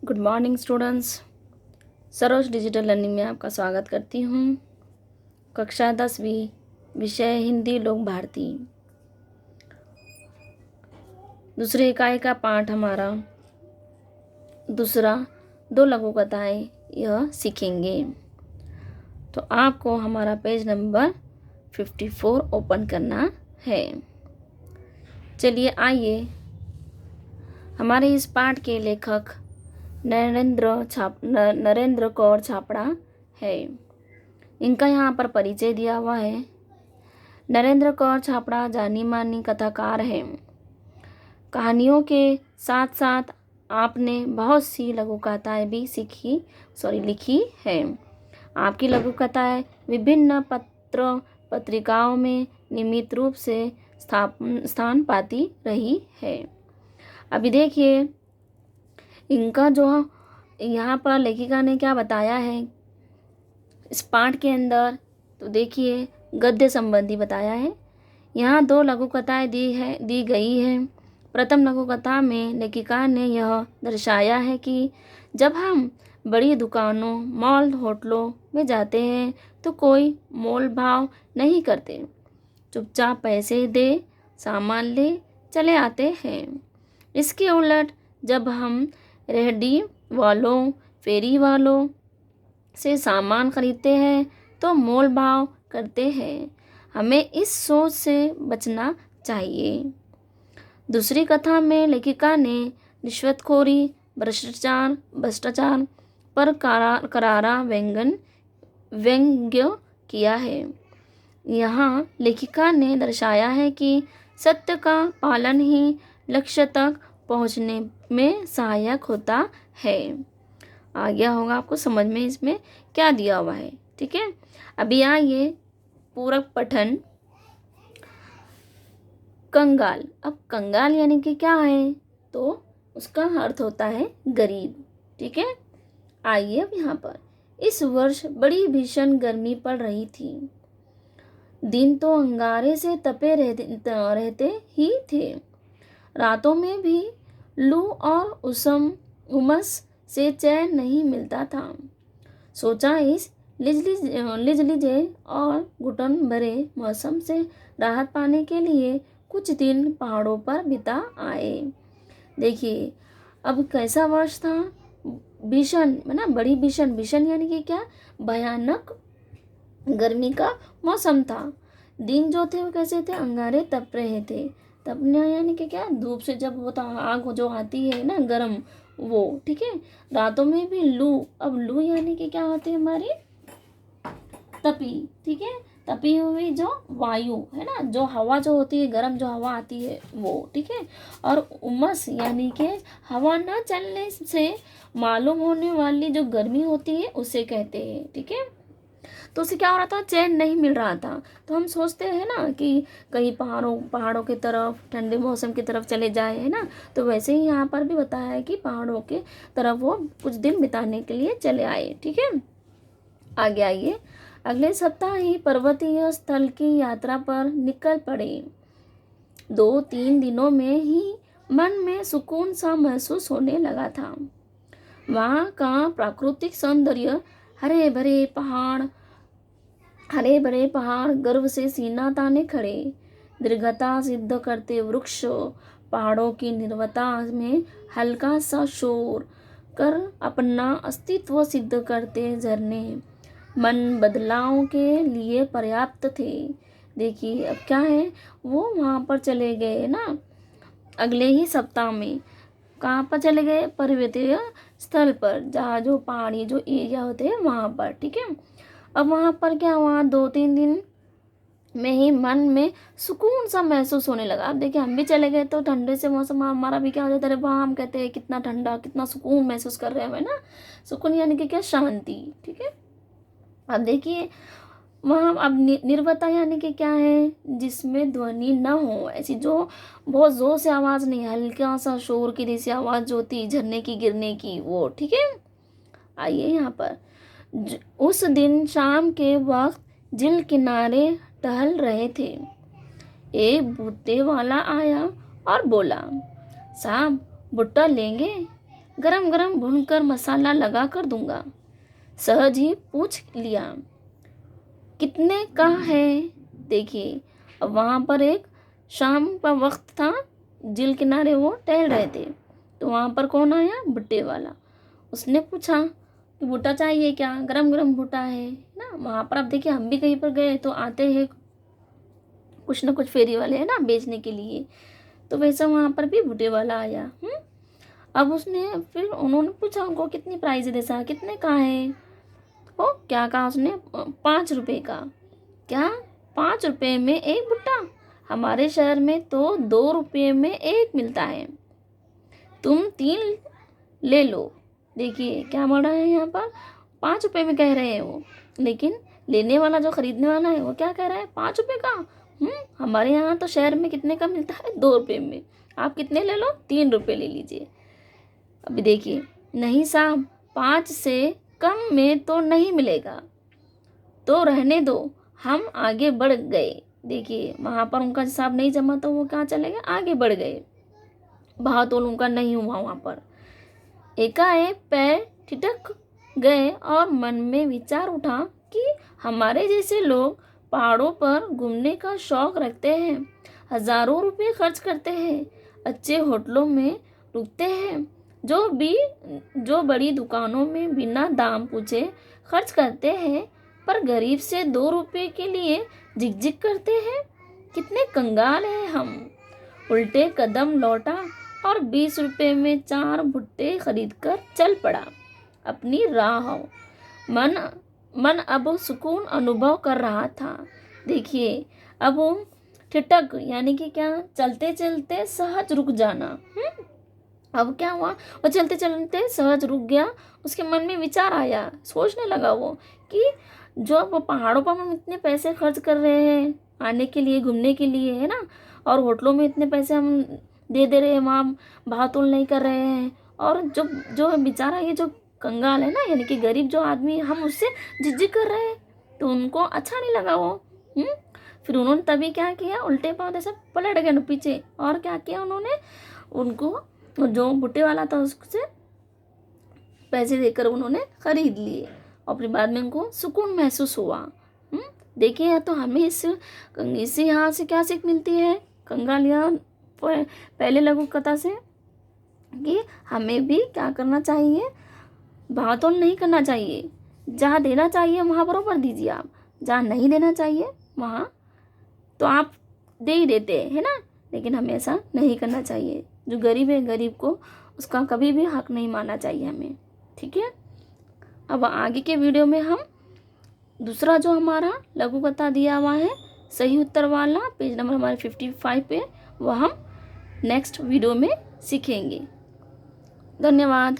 Good morning students. Saroj digital learning में आपका स्वागत करती हूँ। कक्षा 10वीं, विषय हिंदी लोक भारती, दूसरी इकाई का पाठ हमारा दूसरा, दो लघु कथाएँ यह सीखेंगे। तो आपको हमारा पेज नंबर 54 ओपन करना है। चलिए आइए, हमारे इस पाठ के लेखक नरेंद्र कौर छापड़ा है। इनका यहाँ पर परिचय दिया हुआ है। नरेंद्र कौर छापड़ा जानी मानी कथाकार है। कहानियों के साथ साथ आपने बहुत सी लघु कथाएँ भी लिखी है। आपकी लघु कथाएँ विभिन्न पत्र पत्रिकाओं में नियमित रूप से स्थान पाती रही है। अभी देखिए, इनका जो यहाँ पर लेखिका ने क्या बताया है इस पाठ के अंदर, तो देखिए गद्य संबंधी बताया है। यहाँ दो लघु कथाएँ दी गई है। प्रथम लघु कथा में लेखिका ने यह दर्शाया है कि जब हम बड़ी दुकानों, मॉल, होटलों में जाते हैं तो कोई मोल भाव नहीं करते, चुपचाप पैसे दे सामान ले चले आते हैं। इसके उलट जब हम रेहड़ी वालों, फेरी वालों से सामान खरीदते हैं तो मोल भाव करते हैं। हमें इस सोच से बचना चाहिए। दूसरी कथा में लेखिका ने रिश्वतखोरी, भ्रष्टाचार पर करारा व्यंग्य किया है। यहाँ लेखिका ने दर्शाया है कि सत्य का पालन ही लक्ष्य तक पहुँचने में सहायक होता है। आ गया होगा आपको समझ में इसमें क्या दिया हुआ है। ठीक है, अभी आइए पूरक पठन। कंगाल। अब कंगाल यानी कि क्या है, तो उसका अर्थ होता है गरीब। ठीक है, आइए अब यहाँ पर इस वर्ष बड़ी भीषण गर्मी पड़ रही थी। दिन तो अंगारे से तपे रहते ही थे। रातों में भी लू और उमस से चैन नहीं मिलता था। सोचा इस लिजलिजे और घुटन भरे मौसम से राहत पाने के लिए कुछ दिन पहाड़ों पर बिता आए। देखिए अब कैसा वर्ष था, भीषण ना, बड़ी भीषण यानी कि क्या, भयानक गर्मी का मौसम था। दिन जो थे वो कैसे थे, अंगारे तप रहे थे। तपना यानी कि क्या, धूप से जब वो आग जो आती है ना गर्म, वो। ठीक है, रातों में भी लू। अब लू यानी कि क्या होती है, हमारी तपी। ठीक है, तपी हुई जो वायु है ना, जो हवा जो होती है, गर्म जो हवा आती है वो। ठीक है, और उमस यानी कि हवा न चलने से मालूम होने वाली जो गर्मी होती है उसे कहते हैं। ठीक है, तो उसे क्या हो रहा था, चैन नहीं मिल रहा था। तो हम सोचते हैं ना कि कहीं पहाड़ों की तरफ, ठंडे मौसम की तरफ चले जाए, है ना। तो वैसे ही यहाँ पर भी बताया है कि पहाड़ों के तरफ वो कुछ दिन बिताने के लिए चले आए। ठीक है, आगे आइए। अगले सप्ताह ही पर्वतीय स्थल की यात्रा पर निकल पड़े। 2-3 दिनों में ही मन में सुकून सा महसूस होने लगा था। वहाँ का प्राकृतिक सौंदर्य, हरे भरे पहाड़ गर्व से सीना ताने खड़े, दीर्घता सिद्ध करते वृक्ष, पहाड़ों की निर्वता में हल्का सा शोर कर अपना अस्तित्व सिद्ध करते झरने, मन बदलाव के लिए पर्याप्त थे। देखिए अब क्या है, वो वहाँ पर चले गए ना अगले ही सप्ताह में। कहाँ पर चले गए, पर्वतीय स्थल पर, जहाँ जो पहाड़ी जो एरिया होते हैं वहाँ पर। ठीक है, अब वहाँ पर क्या हुआ, 2-3 दिन में ही मन में सुकून सा महसूस होने लगा। अब देखिए हम भी चले गए तो ठंडे से मौसम हमारा भी क्या हो जाता है, वहाँ हम कहते हैं कितना ठंडा, कितना सुकून महसूस कर रहे हैं, है ना। सुकून यानी कि क्या, शांति। ठीक है, अब देखिए वहाँ अब निर्वता यानी कि क्या है, जिसमें ध्वनि न हो, ऐसी जो बहुत जोर से आवाज़ नहीं, हल्का सा शोर की जैसी आवाज़ जो होती झरने की गिरने की, वो। ठीक है, आइए यहाँ पर उस दिन शाम के वक्त झील किनारे टहल रहे थे। एक भुट्टे वाला आया और बोला, साहब भुट्टा लेंगे? गरम गरम भूनकर मसाला लगा कर दूंगा। सहज ही पूछ लिया, कितने का है? देखिए, अब वहाँ पर एक शाम का वक्त था, झील किनारे वो टहल रहे थे। तो वहाँ पर कौन आया? भुट्टे वाला। उसने पूछा कि भुट्टा चाहिए क्या? गरम गरम भुट्टा है ना। वहाँ पर आप देखिए, हम भी कहीं पर गए तो आते हैं कुछ ना कुछ फेरी वाले, है ना, बेचने के लिए। तो वैसा वहाँ पर भी भुट्टे वाला आया। अब उसने फिर उन्होंने पूछा उनको, कितनी प्राइस है जैसा, कितने का है? ओ क्या कहा उसने? 5 रुपये का। क्या 5 रुपये में एक भुट्टा? हमारे शहर में तो 2 रुपये में एक मिलता है, तुम 3 ले लो। देखिए क्या बोल रहा है यहाँ पर, 5 रुपये में कह रहे हैं वो, लेकिन लेने वाला जो खरीदने वाला है वो क्या कह रहा है? 5 रुपये का। हमारे यहाँ तो शहर में कितने का मिलता है? 2 रुपये में। आप कितने ले लो? 3 रुपये ले लीजिए। अभी देखिए, नहीं साहब, 5 से कम में तो नहीं मिलेगा, तो रहने दो। हम आगे बढ़ गए। देखिए वहाँ पर उनका हिसाब नहीं जमा तो वो कहाँ चले गए? आगे बढ़ गए। भाव-तोल उनका नहीं हुआ वहाँ पर। एकाएक पैर ठिठक गए और मन में विचार उठा कि हमारे जैसे लोग पहाड़ों पर घूमने का शौक रखते हैं, हजारों रुपए खर्च करते हैं, अच्छे होटलों में रुकते हैं, जो बड़ी दुकानों में बिना दाम पूछे खर्च करते हैं, पर गरीब से 2 रुपए के लिए झिकझिक करते हैं। कितने कंगाल हैं हम। उल्टे कदम लौटा और 20 रुपए में 4 भुट्टे खरीद कर चल पड़ा अपनी राह। मन मन अब सुकून अनुभव कर रहा था। देखिए, अब वो ठिठक यानी कि क्या? चलते चलते सहज रुक जाना। अब क्या हुआ? वो चलते चलते सहज रुक गया। उसके मन में विचार आया, सोचने लगा वो कि जो वो पहाड़ों पर हम इतने पैसे खर्च कर रहे हैं आने के लिए, घूमने के लिए, है ना, और होटलों में इतने पैसे हम दे रहे हैं, वहाँ भाव-तोल नहीं कर रहे हैं, और जो जो बेचारा ये जो कंगाल है ना, यानी कि गरीब जो आदमी, हम उससे झिझक कर रहे हैं, तो उनको अच्छा नहीं लगा वो। फिर उन्होंने तभी क्या किया? उल्टे पाँव ऐसे पलट गए पीछे, और क्या किया उन्होंने? उनको जो भुट्टे वाला था उससे पैसे देकर उन्होंने खरीद लिए, और फिर बाद में उनको सुकून महसूस हुआ। देखिए, तो हमें इससे यहाँ से क्या सीख मिलती है कंगाल या पहले लघु कथा से? कि हमें भी क्या करना चाहिए? भाव-तोल नहीं करना चाहिए। जहाँ देना चाहिए वहाँ बरोबर दीजिए आप, जहाँ नहीं देना चाहिए वहाँ तो आप दे ही देते हैं, है ना, लेकिन हमें ऐसा नहीं करना चाहिए। जो गरीब है, गरीब को उसका कभी भी हक नहीं मानना चाहिए हमें। ठीक है, अब आगे के वीडियो में हम दूसरा जो हमारा लघु कथा दिया हुआ है सही उत्तर वाला, पेज नंबर हमारे 55 पे, वह हम नेक्स्ट वीडियो में सीखेंगे। धन्यवाद।